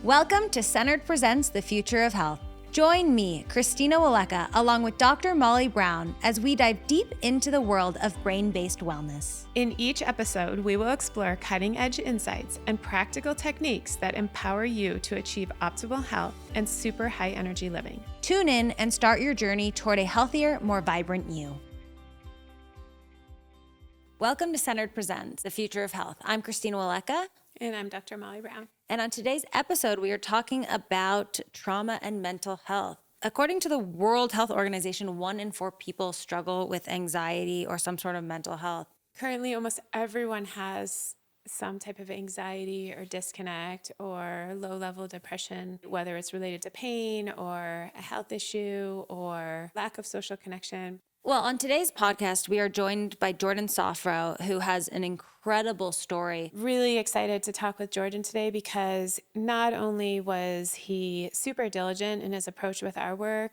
Welcome to Centered Presents The Future of Health. Join me, Christina Waleka, along with Dr. Molly Brown, as we dive deep into the world of brain-based wellness. In each episode, we will explore cutting-edge insights and practical techniques that empower you to achieve optimal health and super high-energy living. Tune in and start your journey toward a healthier, more vibrant you. Welcome to Centered Presents The Future of Health. I'm Christina Waleka. And I'm Dr. Molly Brown. And on today's episode, we are talking about trauma and mental health. According to the World Health Organization, 1 in 4 people struggle with anxiety or some sort of mental health. Currently, almost everyone has some type of anxiety or disconnect or low-level depression, whether it's related to pain or a health issue or lack of social connection. Well, on today's podcast, we are joined by Jordan Safro, who has an incredible story. Really excited to talk with Jordan today because not only was he super diligent in his approach with our work,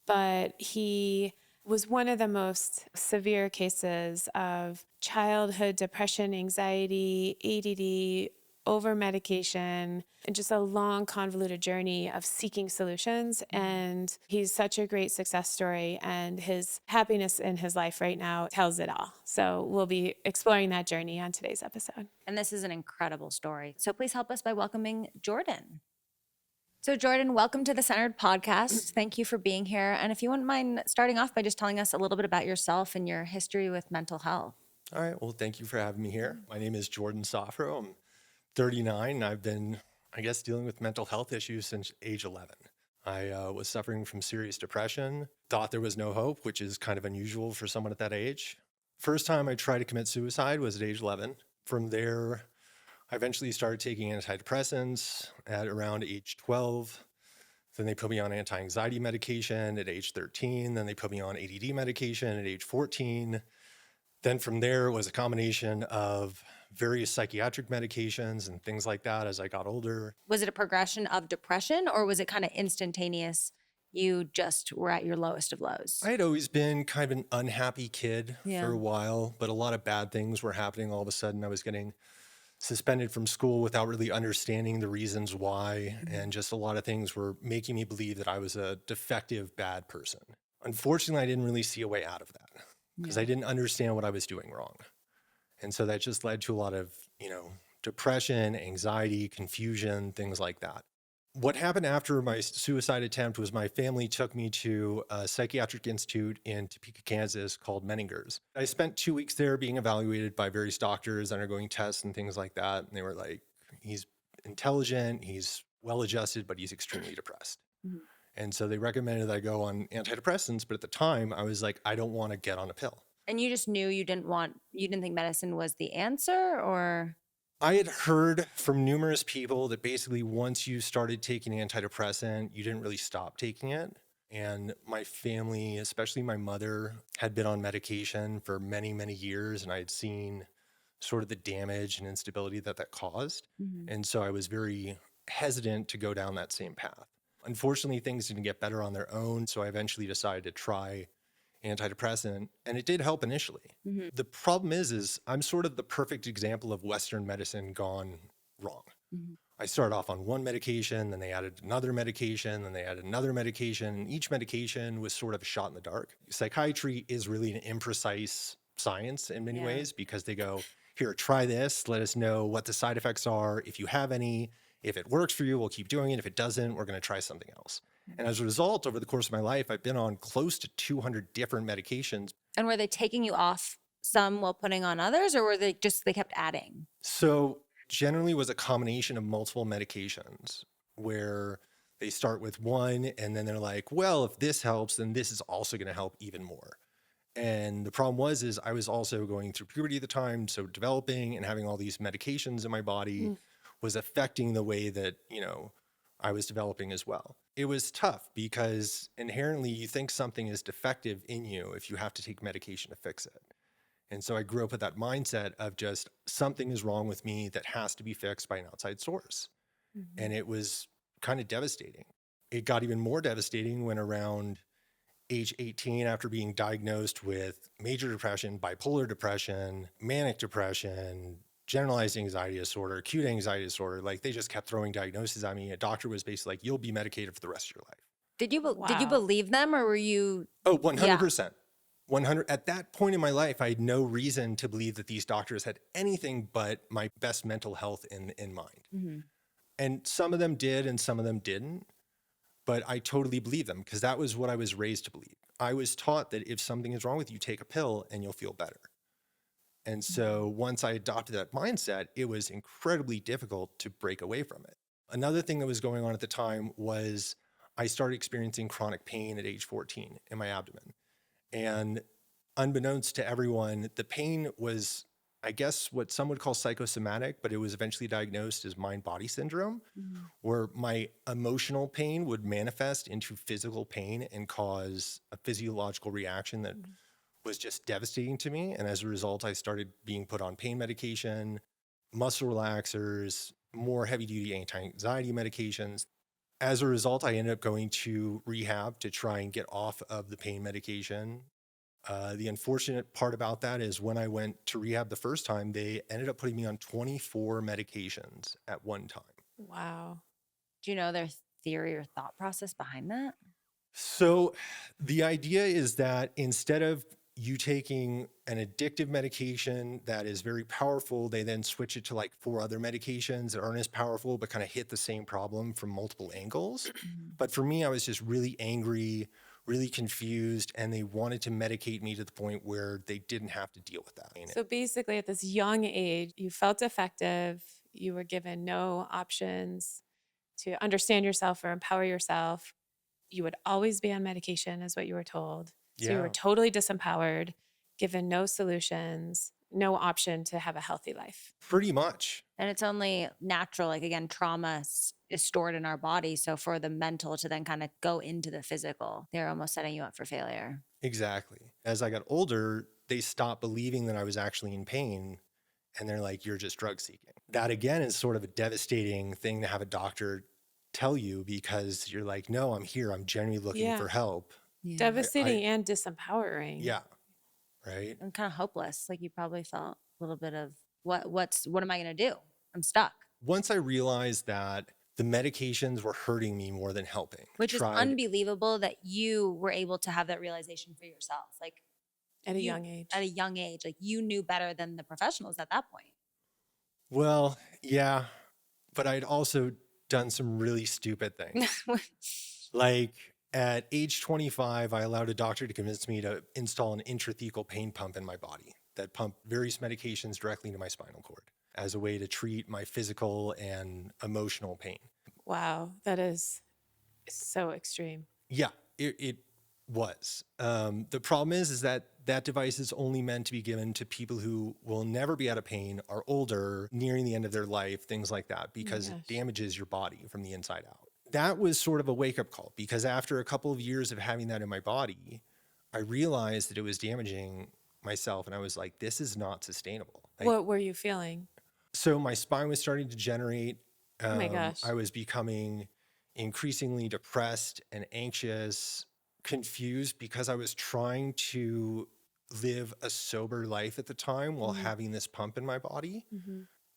but he was one of the most severe cases of childhood depression, anxiety, ADD, over-medication, and just a long, convoluted journey of seeking solutions. And he's such a great success story, and his happiness in his life right now tells it all. So we'll be exploring that journey on today's episode. And this is an incredible story. So please help us by welcoming Jordan. So Jordan, welcome to the Centered Podcast. Thank you for being here. And if you wouldn't mind starting off by just telling us a little bit about yourself and your history with mental health. All right. Well, thank you for having me here. My name is Jordan Safro. I'm 39, and I've been, dealing with mental health issues since age 11. I was suffering from serious depression, thought there was no hope, which is kind of unusual for someone at that age. First time I tried to commit suicide was at age 11. From there, I eventually started taking antidepressants at around age 12. Then they put me on anti-anxiety medication at age 13. Then they put me on ADD medication at age 14. Then from there, it was a combination of various psychiatric medications and things like that as I got older. Was it a progression of depression, or was it kind of instantaneous? You just were at your lowest of lows? I had always been kind of an unhappy kid Yeah. for a while, but a lot of bad things were happening all of a sudden. I was getting suspended from school without really understanding the reasons why, and just a lot of things were making me believe that I was a defective, bad person. Unfortunately, I didn't really see a way out of that because I didn't understand what I was doing wrong. And so that just led to a lot of, depression, anxiety, confusion, things like that. What happened after my suicide attempt was my family took me to a psychiatric institute in Topeka, Kansas called Menninger's. I spent 2 weeks there being evaluated by various doctors, undergoing tests and things like that. And they were like, he's intelligent, he's well-adjusted, but he's extremely depressed. Mm-hmm. And so they recommended that I go on antidepressants. But at the time, I was like, I don't want to get on a pill. And you just knew you didn't think medicine was the answer, or? I had heard from numerous people that basically once you started taking antidepressant, you didn't really stop taking it. And my family, especially my mother, had been on medication for many, many years. And I had seen sort of the damage and instability that caused. Mm-hmm. And so I was very hesitant to go down that same path. Unfortunately, things didn't get better on their own. So I eventually decided to try antidepressant, and it did help initially. Mm-hmm. The problem is I'm sort of the perfect example of Western medicine gone wrong. Mm-hmm. I started off on one medication, then they added another medication, then they added another medication, and each medication was sort of a shot in the dark. Psychiatry is really an imprecise science in many ways because they go, here, try this, let us know what the side effects are, if you have any. If it works for you, we'll keep doing it. If it doesn't, we're going to try something else. And as a result, over the course of my life, I've been on close to 200 different medications. And were they taking you off some while putting on others, or were they kept adding? So generally it was a combination of multiple medications where they start with one and then they're like, well, if this helps, then this is also going to help even more. And the problem was I was also going through puberty at the time. So developing and having all these medications in my body was affecting the way that, I was developing as well. It was tough because inherently you think something is defective in you if you have to take medication to fix it. And so I grew up with that mindset of just something is wrong with me that has to be fixed by an outside source. Mm-hmm. And it was kind of devastating. It got even more devastating when around age 18, after being diagnosed with major depression, bipolar depression, manic depression, generalized anxiety disorder, acute anxiety disorder. Like they just kept throwing diagnoses at me. A doctor was basically like, you'll be medicated for the rest of your life. Did you Wow. believe them, or were you? Oh, Yeah. 100%. 100. At that point in my life, I had no reason to believe that these doctors had anything but my best mental health in mind. Mm-hmm. And some of them did and some of them didn't. But I totally believe them because that was what I was raised to believe. I was taught that if something is wrong with you, take a pill and you'll feel better. And so once I adopted that mindset, it was incredibly difficult to break away from it. Another thing that was going on at the time was I started experiencing chronic pain at age 14 in my abdomen. And unbeknownst to everyone, the pain was, I guess, what some would call psychosomatic, but it was eventually diagnosed as mind-body syndrome, where my emotional pain would manifest into physical pain and cause a physiological reaction that was just devastating to me. And as a result, I started being put on pain medication, muscle relaxers, more heavy-duty anti-anxiety medications. As a result, I ended up going to rehab to try and get off of the pain medication. The unfortunate part about that is when I went to rehab the first time, they ended up putting me on 24 medications at one time. Wow. Do you know their theory or thought process behind that? So the idea is that instead of you taking an addictive medication that is very powerful, they then switch it to like 4 other medications that aren't as powerful, but kind of hit the same problem from multiple angles. But for me, I was just really angry, really confused, and they wanted to medicate me to the point where they didn't have to deal with that. So basically, at this young age, you felt effective. You were given no options to understand yourself or empower yourself. You would always be on medication, is what you were told. So you were Yeah. totally disempowered, given no solutions, no option to have a healthy life. Pretty much. And it's only natural, like again, trauma is stored in our body. So for the mental to then kind of go into the physical, they're almost setting you up for failure. Exactly. As I got older, they stopped believing that I was actually in pain. And they're like, you're just drug seeking. That again is sort of a devastating thing to have a doctor tell you because you're like, no, I'm here. I'm genuinely looking Yeah. for help. Devastating and disempowering. Yeah. Right. And kind of hopeless. Like you probably felt a little bit of what am I going to do? I'm stuck. Once I realized that the medications were hurting me more than helping. Which is unbelievable that you were able to have that realization for yourself. Like At a young age. At a young age. Like you knew better than the professionals at that point. Well, yeah. But I'd also done some really stupid things. Like at age 25, I allowed a doctor to convince me to install an intrathecal pain pump in my body that pumped various medications directly into my spinal cord as a way to treat my physical and emotional pain. Wow. That is so extreme. Yeah, it was. The problem is that that device is only meant to be given to people who will never be out of pain, are older, nearing the end of their life, things like that, because it damages your body from the inside out. That was sort of a wake-up call because after a couple of years of having that in my body, I realized that it was damaging myself. And I was like, this is not sustainable. Like, What were you feeling? so my spine was starting to degenerate. Oh my gosh. I was becoming increasingly depressed and anxious, confused because I was trying to live a sober life at the time while having this pump in my body.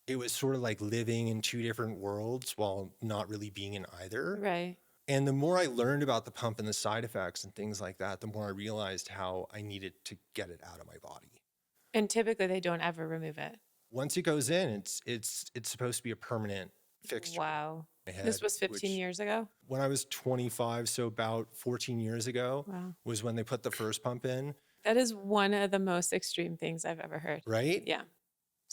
It was sort of like living in 2 different worlds while not really being in either. Right. And the more I learned about the pump and the side effects and things like that, the more I realized how I needed to get it out of my body. And typically they don't ever remove it. Once it goes in, it's supposed to be a permanent fixture. Wow. in my This head, was 15 which- years ago? When I was 25, so about 14 years ago, Wow. was when they put the first pump in, That is one of the most extreme things I've ever heard. right? Yeah.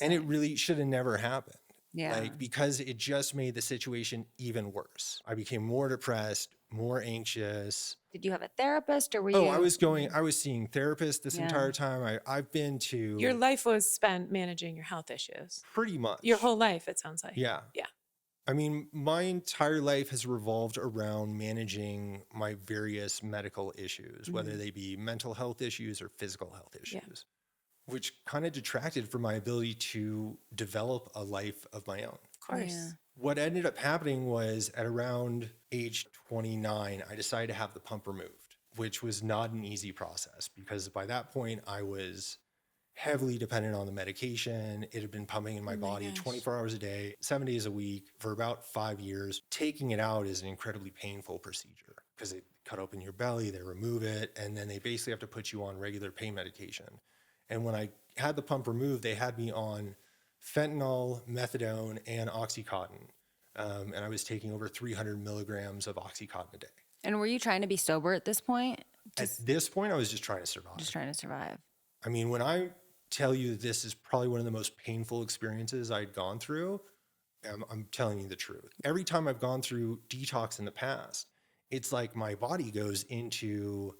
And it really should have never happened. Yeah. Like, because it just made the situation even worse. I became more depressed, more anxious. Did you have a therapist or were you? Oh, I was seeing therapists this entire time. I've been to Your life was spent managing your health issues. pretty much Your whole life, it sounds like. Yeah. Yeah. I mean, my entire life has revolved around managing my various medical issues, whether they be mental health issues or physical health issues, which kind of detracted from my ability to develop a life of my own. Of course. Yeah. What ended up happening was at around age 29, I decided to have the pump removed, which was not an easy process because by that point I was heavily dependent on the medication. It had been pumping in my Oh my body gosh. 24 hours a day, 7 days a week for about 5 years. Taking it out is an incredibly painful procedure because they cut open your belly, they remove it, and then they basically have to put you on regular pain medication. And when I had the pump removed, they had me on fentanyl, methadone, and Oxycontin. And I was taking over 300 milligrams of Oxycontin a day. And were you trying to be sober at this point? At this point, I was just trying to survive. Just trying to survive. I mean, when I tell you this is probably one of the most painful experiences I'd gone through, I'm telling you the truth. Every time I've gone through detox in the past, it's like my body goes into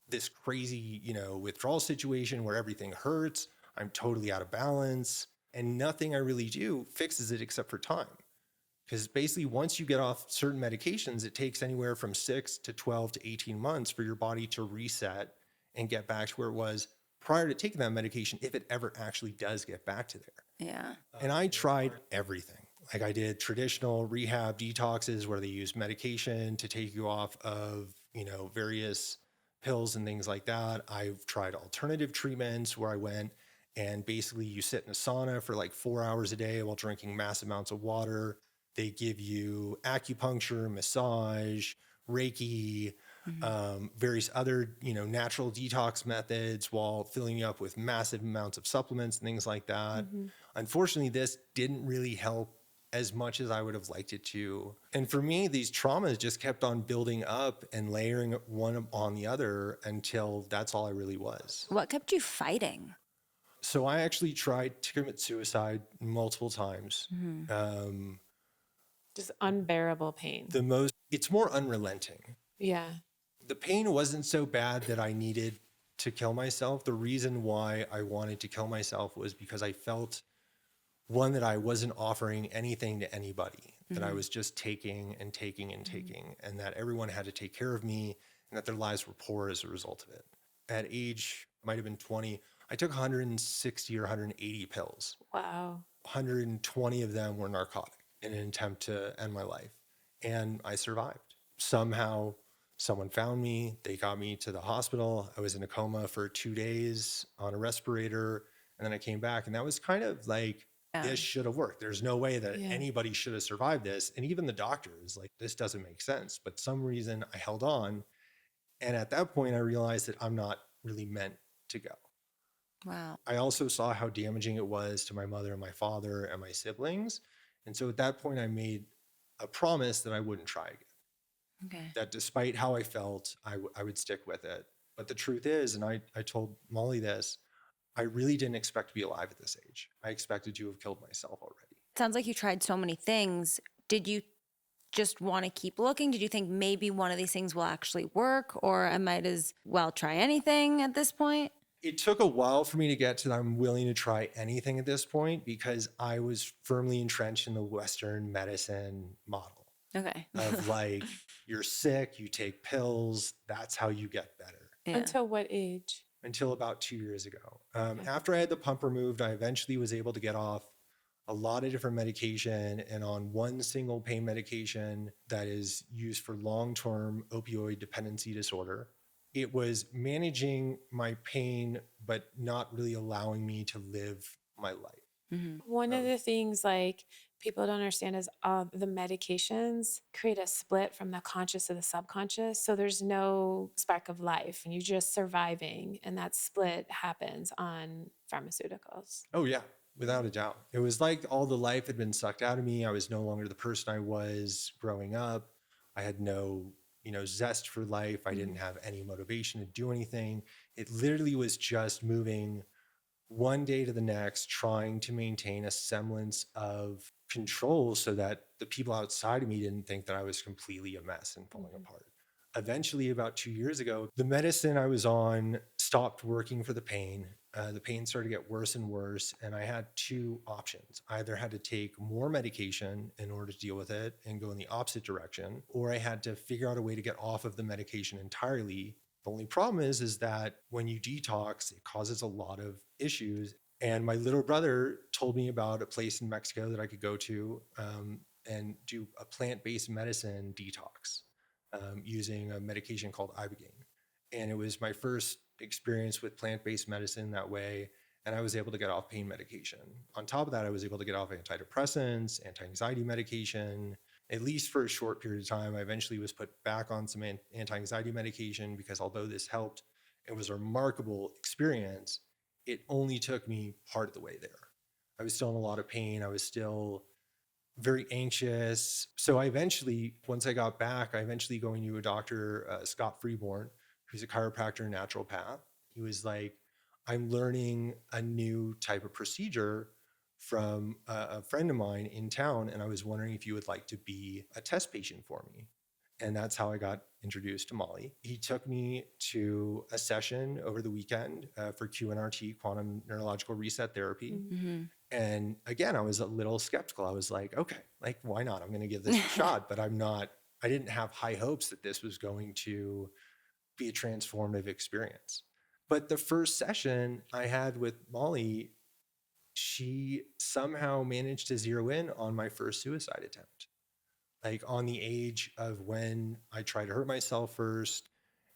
this crazy, withdrawal situation where everything hurts. I'm totally out of balance, and nothing I really do fixes it except for time. Because basically, once you get off certain medications, it takes anywhere from 6 to 12 to 18 months for your body to reset and get back to where it was prior to taking that medication, if it ever actually does get back to there. Yeah. And I tried everything. Like I did traditional rehab detoxes where they use medication to take you off of, various pills and things like that. I've tried alternative treatments where I went and basically you sit in a sauna for like 4 hours a day while drinking massive amounts of water. They give you acupuncture, massage, Reiki, various other, natural detox methods while filling you up with massive amounts of supplements and things like that. Unfortunately, this didn't really help as much as I would have liked it to. And for me, these traumas just kept on building up and layering one on the other until that's all I really was. What kept you fighting? So I actually tried to commit suicide multiple times. Just unbearable pain. It's more unrelenting. Yeah. The pain wasn't so bad that I needed to kill myself. The reason why I wanted to kill myself was because I felt, one, that I wasn't offering anything to anybody, that I was just taking and taking and taking, and that everyone had to take care of me and that their lives were poor as a result of it. At age, might have been 20, I took 160 or 180 pills. Wow. 120 of them were narcotic in an attempt to end my life. And I survived. Somehow, someone found me. They got me to the hospital. I was in a coma for 2 days on a respirator. And then I came back. And that was kind of like, this should have worked. There's no way that anybody should have survived this. And even the doctors, like, this doesn't make sense. But some reason I held on. And at that point, I realized that I'm not really meant to go. Wow. I also saw how damaging it was to my mother and my father and my siblings. And so at that point, I made a promise that I wouldn't try again. Okay. That despite how I felt, I would stick with it. But the truth is, and I told Molly this, I really didn't expect to be alive at this age. I expected to have killed myself already. Sounds like you tried so many things. Did you just want to keep looking? Did you think maybe one of these things will actually work, or I might as well try anything at this point? It took a while for me to get to that I'm willing to try anything at this point because I was firmly entrenched in the Western medicine model. Okay. Of like, you're sick, you take pills, that's how you get better. Yeah. Until what age? Until about 2 years ago. After I had the pump removed, I eventually was able to get off a lot of different medication and on one single pain medication that is used for long-term opioid dependency disorder. It was managing my pain, but not really allowing me to live my life. One of the things like people don't understand is the medications create a split from the conscious to the subconscious. So there's no spark of life and you're just surviving. And that split happens on pharmaceuticals. Oh yeah, without a doubt. It was like all the life had been sucked out of me. I was no longer the person I was growing up. I had no, zest for life. I didn't have any motivation to do anything. It literally was just moving one day to the next, trying to maintain a semblance of control so that the people outside of me didn't think that I was completely a mess and falling apart. Eventually, about 2 years ago, the medicine I was on stopped working for the pain. The pain started to get worse and worse, and I had two options. I either had to take more medication in order to deal with it and go in the opposite direction, or I had to figure out a way to get off of the medication entirely. The only problem is that when you detox, it causes a lot of issues. And my little brother told me about a place in Mexico that I could go to and do a plant-based medicine detox using a medication called ibogaine. And it was my first experience with plant-based medicine that way. and I was able to get off pain medication. On top of that, I was able to get off antidepressants, anti-anxiety medication, at least for a short period of time. I eventually was put back on some anti-anxiety medication because although this helped, it was a remarkable experience. It only took me part of the way there. I was still in a lot of pain. I was still very anxious. So I eventually, once I got back, I eventually going to a doctor, Scott Freeborn, who's a chiropractor and naturopath. He was like, I'm learning a new type of procedure from a friend of mine in town, and I was wondering if you would like to be a test patient for me. And that's how I got introduced to Molly. He took me to a session over the weekend for QNRT, quantum neurological reset therapy. And again, I was a little skeptical. I was like, okay, like, why not? I'm going to give this a shot, but I didn't have high hopes that this was going to be a transformative experience. But the first session I had with Molly, she somehow managed to zero in on my first suicide attempt, like on the age of when I tried to hurt myself first.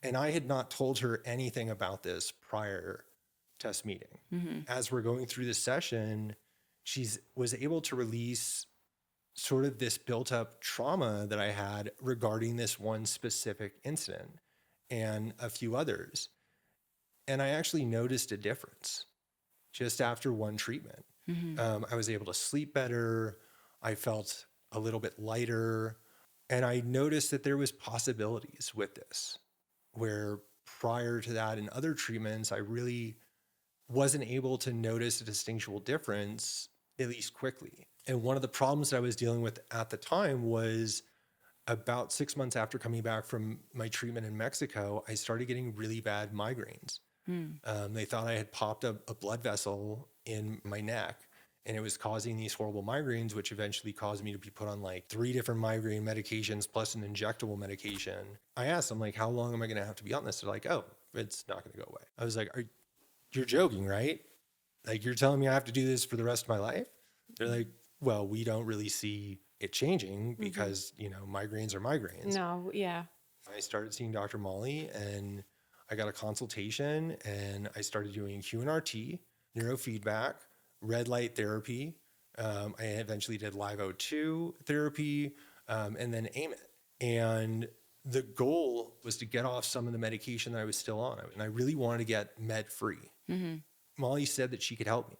And I had not told her anything about this prior to us meeting. As we're going through this session, she was able to release sort of this built up trauma that I had regarding this one specific incident and a few others. And I actually noticed a difference just after one treatment. I was able to sleep better. I felt a little bit lighter. And I noticed that there was possibilities with this, where prior to that in other treatments, I really wasn't able to notice a distinguishable difference, at least quickly. And one of the problems that I was dealing with at the time was about 6 months after coming back from my treatment in Mexico, I started getting really bad migraines. They thought I had popped a blood vessel in my neck, and it was causing these horrible migraines, which eventually caused me to be put on like 3 different migraine medications plus an injectable medication. I asked them, like, how long am I going to have to be on this? They're like, oh, it's not going to go away. I was like, you're joking, right? Like, you're telling me I have to do this for the rest of my life? They're like, well, we don't really see it changing because, migraines are migraines. No, yeah. I started seeing Dr. Molly, and I got a consultation, and I started doing QNRT, neurofeedback, red light therapy. I eventually did live O2 therapy, and then AMIT. And the goal was to get off some of the medication that I was still on. And I really wanted to get med free. Molly said that she could help me.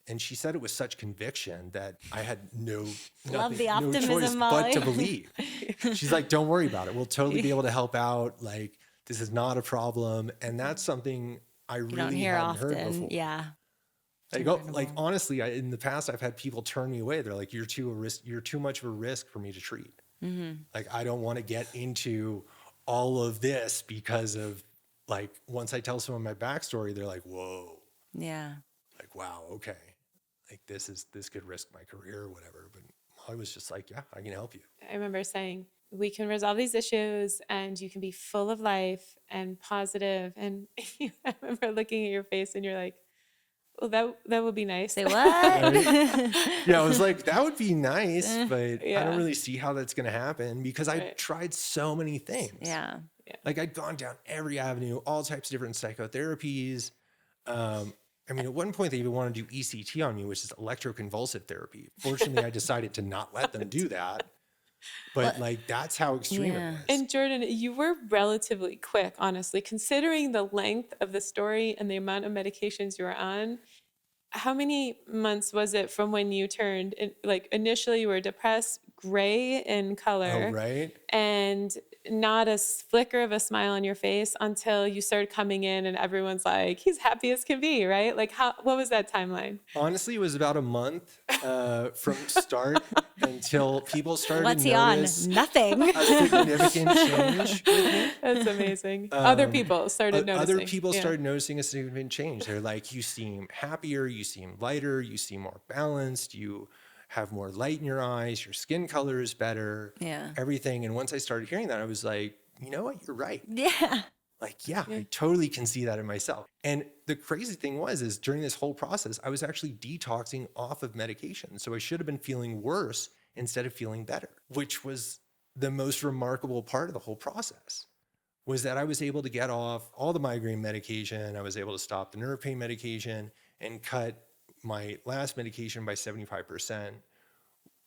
And she said it with such conviction that I had no choice Molly. but to believe. She's like, don't worry about it. We'll totally be able to help out. Like, this is not a problem. And that's something I really don't hear hadn't often. heard before. Yeah. Like honestly, in the past, I've had people turn me away. They're like, you're too much of a risk for me to treat. Like, I don't want to get into all of this because of, like, once I tell someone my backstory, they're like, whoa. Yeah. Like, wow, okay. Like, this could risk my career or whatever. But I was just like, yeah, I can help you. I remember saying, we can resolve these issues and you can be full of life and positive. And I remember looking at your face and you're like, well, that would be nice. Say what? Yeah, I was like, that would be nice, but I don't really see how that's going to happen because I tried so many things. Yeah. Like, I'd gone down every avenue, all types of different psychotherapies. I mean, at one point they even wanted to do ECT on me, which is electroconvulsive therapy. Fortunately, I decided to not let them do that. But like, that's how extreme it was. And Jordan, you were relatively quick, honestly, considering the length of the story and the amount of medications you were on. How many months was it from when you turned, like, initially you were depressed, gray in color, Oh, right. and not a flicker of a smile on your face until you started coming in and everyone's like, he's happy as can be, right? Like, what was that timeline? Honestly, it was about a month from start until people started What's to he on? notice Nothing. a significant change with me. That's amazing. Other people started noticing. Other people started noticing a significant change. They're like, you seem happier, you seem lighter, you seem more balanced, you have more light in your eyes, your skin color is better, everything. And once I started hearing that, I was like, you know what, you're right. Yeah. Like, yeah, I totally can see that in myself. And the crazy thing is during this whole process, I was actually detoxing off of medication. So I should have been feeling worse instead of feeling better, which was the most remarkable part of the whole process, was that I was able to get off all the migraine medication. I was able to stop the nerve pain medication. and cut my last medication by 75%,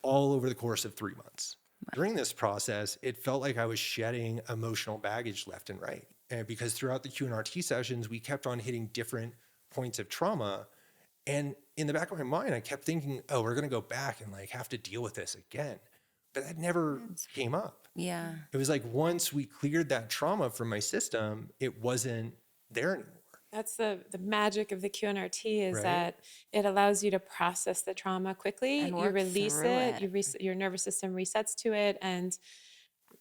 all over the course of 3 months. During this process, it felt like I was shedding emotional baggage left and right. And because throughout the QNRT sessions, we kept on hitting different points of trauma. And in the back of my mind, I kept thinking, oh, we're going to go back and like have to deal with this again. But that never came up. Yeah. It was like once we cleared that trauma from my system, it wasn't there anymore. That's the magic of the QNRT is Right. that it allows you to process the trauma quickly. And You work release through it. it. Your nervous system resets to it, and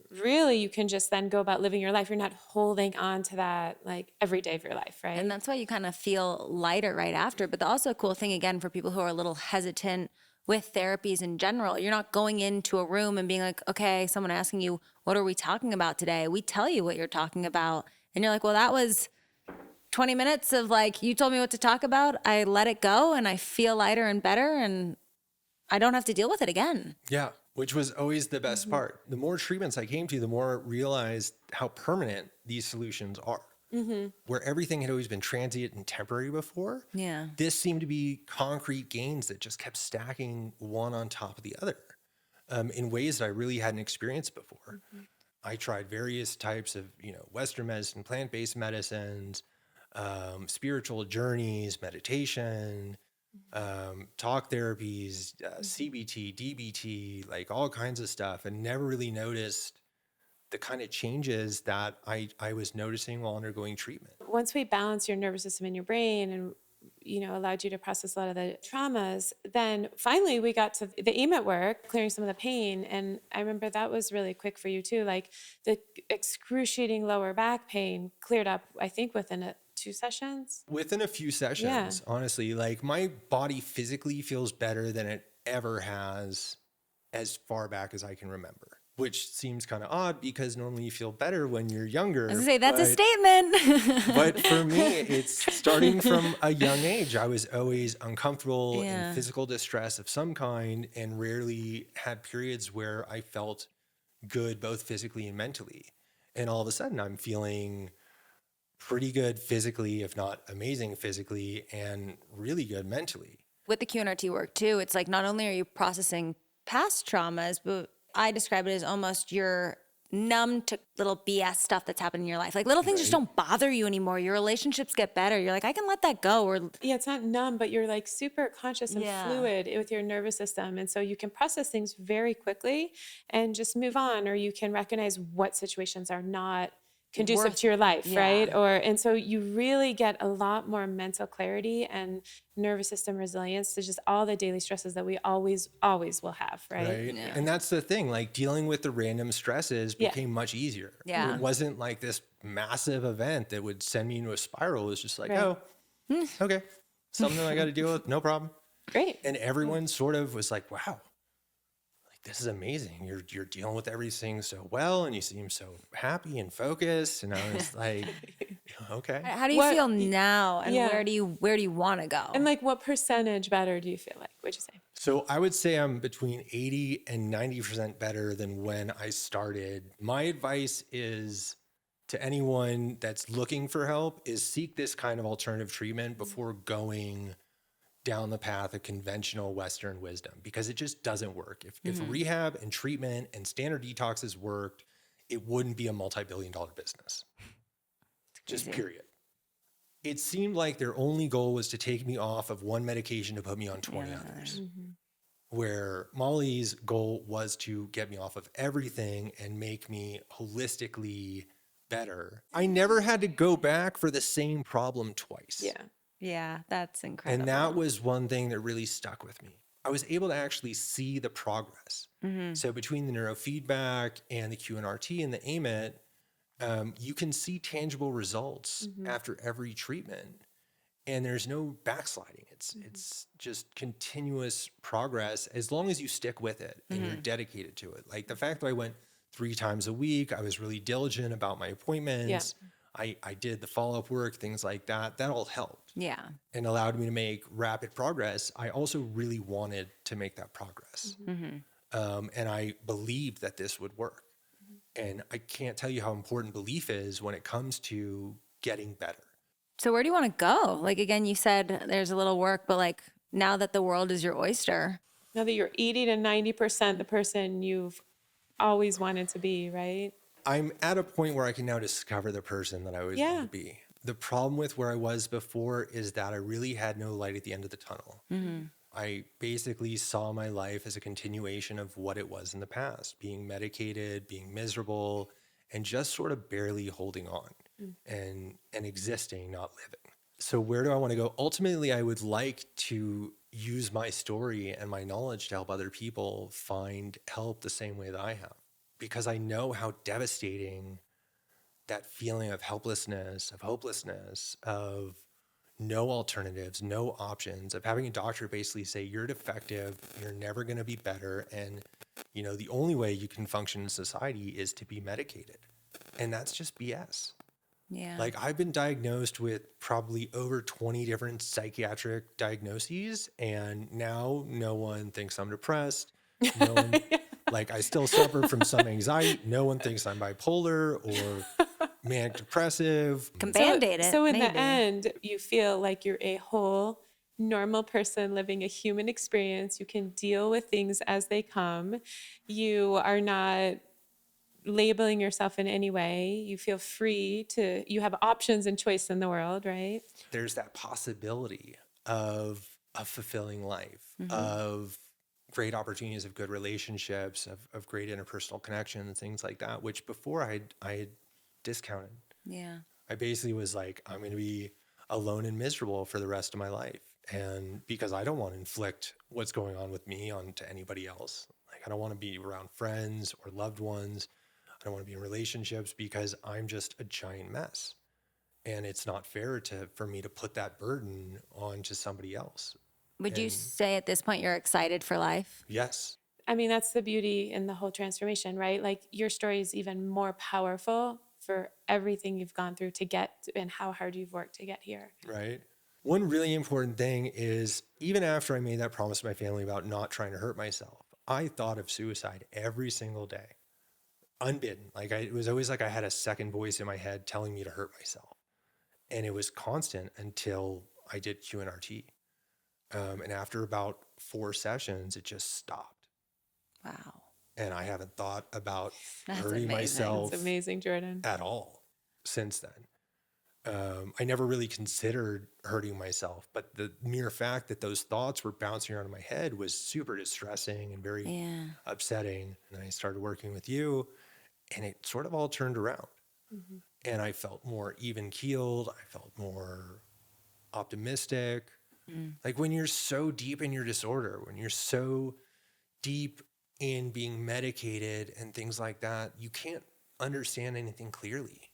really you can just then go about living your life. You're not holding on to that like every day of your life, right? And that's why you kind of feel lighter right after. But the also cool thing, again, for people who are a little hesitant with therapies in general, you're not going into a room and being like, okay, someone asking you, what are we talking about today? We tell you what you're talking about. And you're like, well, that was 20 minutes of like, you told me what to talk about. I let it go and I feel lighter and better and I don't have to deal with it again. Yeah, which was always the best part. The more treatments I came to, the more I realized how permanent these solutions are. Where everything had always been transient and temporary before, Yeah. this seemed to be concrete gains that just kept stacking one on top of the other in ways that I really hadn't experienced before. I tried various types of, Western medicine, plant-based medicines, spiritual journeys, meditation, talk therapies, CBT, DBT, like all kinds of stuff, and never really noticed the kind of changes that I was noticing while undergoing treatment. Once we balance your nervous system and your brain and allowed you to process a lot of the traumas, then finally we got to the AMIT work, clearing some of the pain. And I remember that was really quick for you too. Like the excruciating lower back pain cleared up, I think within 2 sessions. Within a few sessions, honestly, like my body physically feels better than it ever has as far back as I can remember, which seems kind of odd because normally you feel better when you're younger. I was gonna say, that's a statement. But for me, it's starting from a young age. I was always uncomfortable Yeah. in physical distress of some kind and rarely had periods where I felt good, both physically and mentally. And all of a sudden I'm feeling pretty good physically, if not amazing physically, and really good mentally. With the QNRT work too, it's like not only are you processing past traumas, but I describe it as almost you're numb to little BS stuff that's happened in your life. Like little things just don't bother you anymore. Your relationships get better. You're like, I can let that go. Or Yeah, it's not numb, but you're like super conscious and fluid with your nervous system. And so you can process things very quickly and just move on, or you can recognize what situations are not conducive to your life, right? And so you really get a lot more mental clarity and nervous system resilience to just all the daily stresses that we always will have, right? Yeah. And that's the thing, like dealing with the random stresses became much easier. Yeah. It wasn't like this massive event that would send me into a spiral. It was just like, okay, something I got to deal with, no problem. Great. And everyone sort of was like, wow, this is amazing. You're dealing with everything so well, and you seem so happy and focused. And I was like, okay. how do you feel now, and where do you want to go? And like, what percentage better do you feel like? What'd you say? So I would say I'm between 80 and 90% better than when I started. My advice is to anyone that's looking for help is seek this kind of alternative treatment before going down the path of conventional Western wisdom, because it just doesn't work. If rehab and treatment and standard detoxes worked, it wouldn't be a multi-billion-dollar business. Just period. It seemed like their only goal was to take me off of one medication to put me on 20 others. Where Molly's goal was to get me off of everything and make me holistically better. I never had to go back for the same problem twice. Yeah, that's incredible. And that was one thing that really stuck with me. I was able to actually see the progress. So between the neurofeedback and the QNRT and the AMIT, you can see tangible results after every treatment. And there's no backsliding. It's just continuous progress as long as you stick with it and you're dedicated to it. Like the fact that I went 3 times a week, I was really diligent about my appointments. I did the follow-up work, things like that. That all helped. Yeah. And allowed me to make rapid progress. I also really wanted to make that progress. And I believed that this would work. And I can't tell you how important belief is when it comes to getting better. So where do you want to go? Like, again, you said there's a little work, but like now that the world is your oyster. Now that you're 80 to 90% the person you've always wanted to be, right? I'm at a point where I can now discover the person that I always wanted to be. The problem with where I was before is that I really had no light at the end of the tunnel. I basically saw my life as a continuation of what it was in the past, being medicated, being miserable, and just sort of barely holding on and existing, not living. So where do I want to go? Ultimately, I would like to use my story and my knowledge to help other people find help the same way that I have, because I know how devastating that feeling of helplessness, of hopelessness, of no alternatives, no options, of having a doctor basically say, you're defective, you're never going to be better. And, you know, the only way you can function in society is to be medicated. And that's just BS. Yeah. Like, I've been diagnosed with probably over 20 different psychiatric diagnoses, and now no one thinks I'm depressed. No one, like, I still suffer from some anxiety. No one thinks I'm bipolar or manic depressive. Can Band-Aid it, So in maybe. the end, you feel like you're a whole normal person living a human experience. You can deal with things as they come. You are not labeling yourself in any way. You feel free to, you have options and choice in the world, right? There's that possibility of a fulfilling life, of great opportunities, of good relationships, of great interpersonal connections, things like that, which before I had discounted. Yeah. I basically was like, I'm going to be alone and miserable for the rest of my life. And because I don't want to inflict what's going on with me onto anybody else. Like, I don't want to be around friends or loved ones. I don't want to be in relationships because I'm just a giant mess. And it's not fair for me to put that burden onto somebody else. Would you And say at this point you're excited for life? yes, I mean, that's the beauty in the whole transformation, right? Like your story is even more powerful for everything you've gone through to get and how hard you've worked to get here. right. One really important thing is, even after I made that promise to my family about not trying to hurt myself, I thought of suicide every single day, unbidden. Like, it was always like I had a second voice in my head telling me to hurt myself. And it was constant until I did QNRT. And after about 4 sessions, it just stopped. Wow. And I haven't thought about That's hurting amazing. myself It's amazing, Jordan. at all since then. I never really considered hurting myself, but the mere fact that those thoughts were bouncing around in my head was super distressing and very upsetting. And I started working with you, and it sort of all turned around. And I felt more even keeled. I felt more optimistic. Like, when you're so deep in your disorder, when you're so deep in being medicated and things like that, you can't understand anything clearly.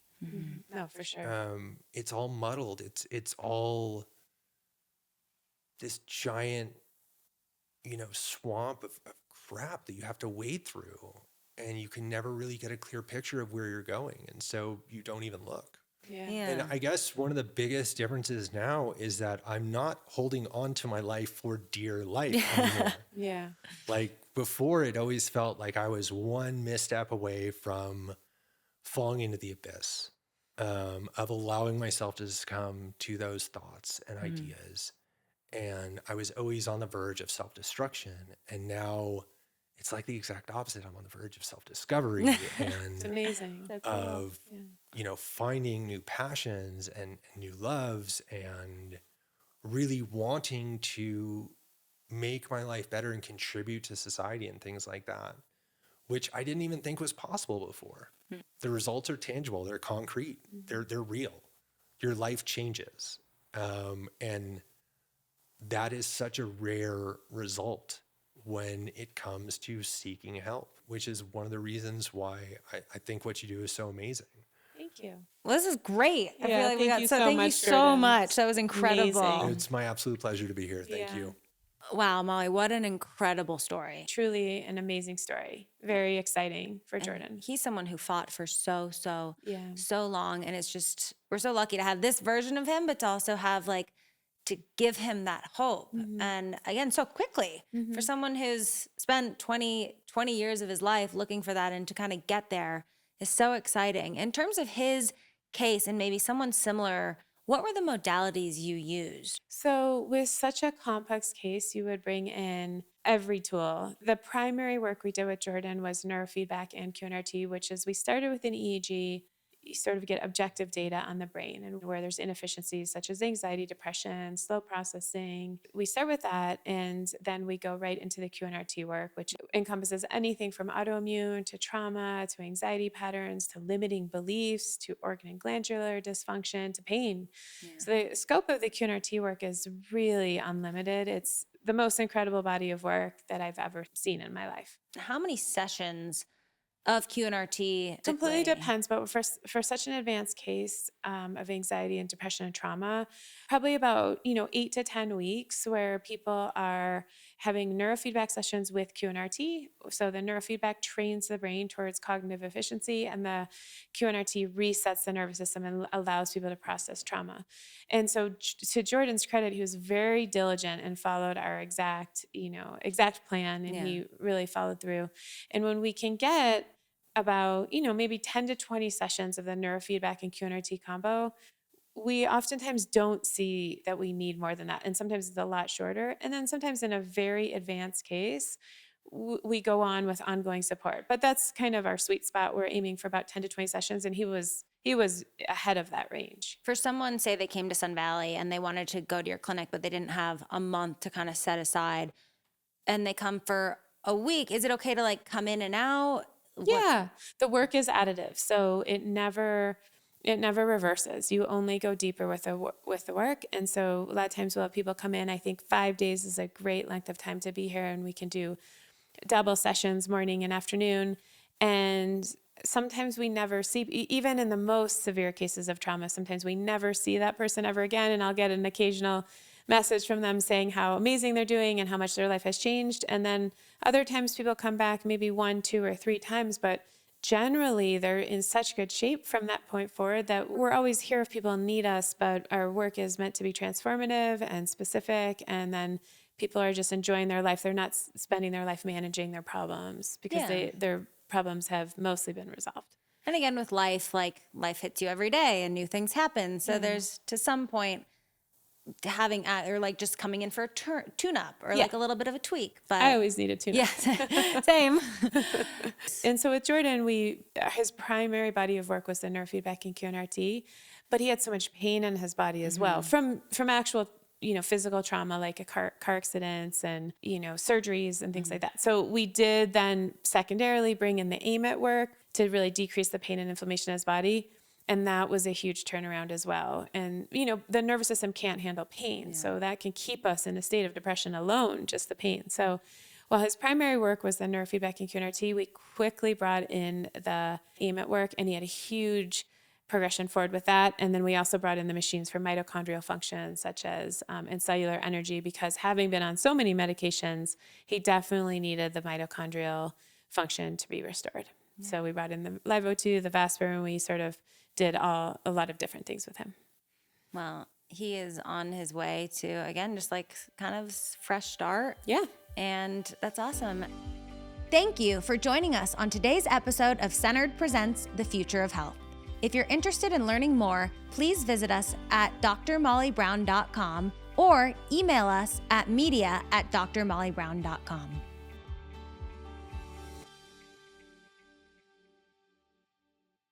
No, for sure. It's all muddled. It's all this giant, swamp of crap that you have to wade through, and you can never really get a clear picture of where you're going, and so you don't even look. Yeah. And I guess one of the biggest differences now is that I'm not holding on to my life for dear life anymore. Yeah. Like, before, it always felt like I was one misstep away from falling into the abyss, of allowing myself to succumb to those thoughts and ideas. And I was always on the verge of self-destruction. And now it's like the exact opposite. I'm on the verge of self-discovery It's and amazing. of, finding new passions and new loves, and really wanting to make my life better and contribute to society and things like that, which I didn't even think was possible before. The results are tangible. They're concrete. They're real. Your life changes. And that is such a rare result when it comes to seeking help, which is one of the reasons why I think what you do is so amazing. Thank you. Well, this is great. I Yeah, feel like we thank got you so so thank you much, so Jordan. much. That was incredible. Amazing. It's my absolute pleasure to be here. Thank Yeah. you. Wow, Molly, what an incredible story. Truly an amazing story. Very exciting for And Jordan. he's someone who fought for so Yeah. long. And it's just, we're so lucky to have this version of him, but to also have to give him that hope. And again, so quickly for someone who's spent 20 years of his life looking for that, and to kind of get there is so exciting. In terms of his case and maybe someone similar, What were the modalities you used? So, with such a complex case, you would bring in every tool. The primary work we did with Jordan was neurofeedback and QNRT, which is we started with an EEG. You sort of get objective data on the brain and where there's inefficiencies such as anxiety, depression, slow processing. We start with that, and then we go right into the QNRT work, which encompasses anything from autoimmune to trauma to anxiety patterns to limiting beliefs to organ and glandular dysfunction to pain. Yeah. So the scope of the QNRT work is really unlimited. It's the most incredible body of work that I've ever seen in my life. How many sessions of QNRT? Completely depends, but for such an advanced case of anxiety and depression and trauma, probably about 8 to 10 weeks where people are having neurofeedback sessions with QNRT. So the neurofeedback trains the brain towards cognitive efficiency, and the QNRT resets the nervous system and allows people to process trauma. And so, to Jordan's credit, he was very diligent and followed our exact plan, and he really followed through. And when we can get about, maybe 10 to 20 sessions of the neurofeedback and QNRT combo, we oftentimes don't see that we need more than that. And sometimes it's a lot shorter. And then sometimes in a very advanced case, we go on with ongoing support. But that's kind of our sweet spot. We're aiming for about 10 to 20 sessions. And he was ahead of that range. For someone, say they came to Sun Valley and they wanted to go to your clinic, but they didn't have a month to kind of set aside, and they come for a week, is it okay to come in and out? Yeah, the work is additive, so it never reverses. You only go deeper with the work, and so a lot of times we'll have people come in. I think 5 days is a great length of time to be here, and we can do double sessions, morning and afternoon. And sometimes we never see, even in the most severe cases of trauma, sometimes we never see that person ever again, and I'll get an occasional message from them saying how amazing they're doing and how much their life has changed. And then other times people come back maybe 1, 2, or 3 times, but generally they're in such good shape from that point forward that we're always here if people need us, but our work is meant to be transformative and specific. And then people are just enjoying their life. They're not spending their life managing their problems because their problems have mostly been resolved. And again, with life, life hits you every day and new things happen. So there's, to some point, having or just coming in for a tune-up or a little bit of a tweak. But I always need a tune-up. Yes, same. And so with Jordan, his primary body of work was the neurofeedback and QNRT, but he had so much pain in his body as well from actual physical trauma like a car accidents and surgeries and things like that. So we did then secondarily bring in the AMIT work to really decrease the pain and inflammation in his body. And that was a huge turnaround as well. And, the nervous system can't handle pain. So that can keep us in a state of depression alone, just the pain. So while his primary work was the neurofeedback and QNRT, we quickly brought in the AMIT work, and he had a huge progression forward with that. And then we also brought in the machines for mitochondrial function, such as and cellular energy, because having been on so many medications, he definitely needed the mitochondrial function to be restored. Yeah. So we brought in the Live O2, the Vasper, and we sort of did a lot of different things with him. Well, he is on his way to, again, just kind of fresh start. Yeah. And that's awesome. Thank you for joining us on today's episode of Centered Presents The Future of Health. If you're interested in learning more, please visit us at drmollybrown.com or email us at media@drmollybrown.com.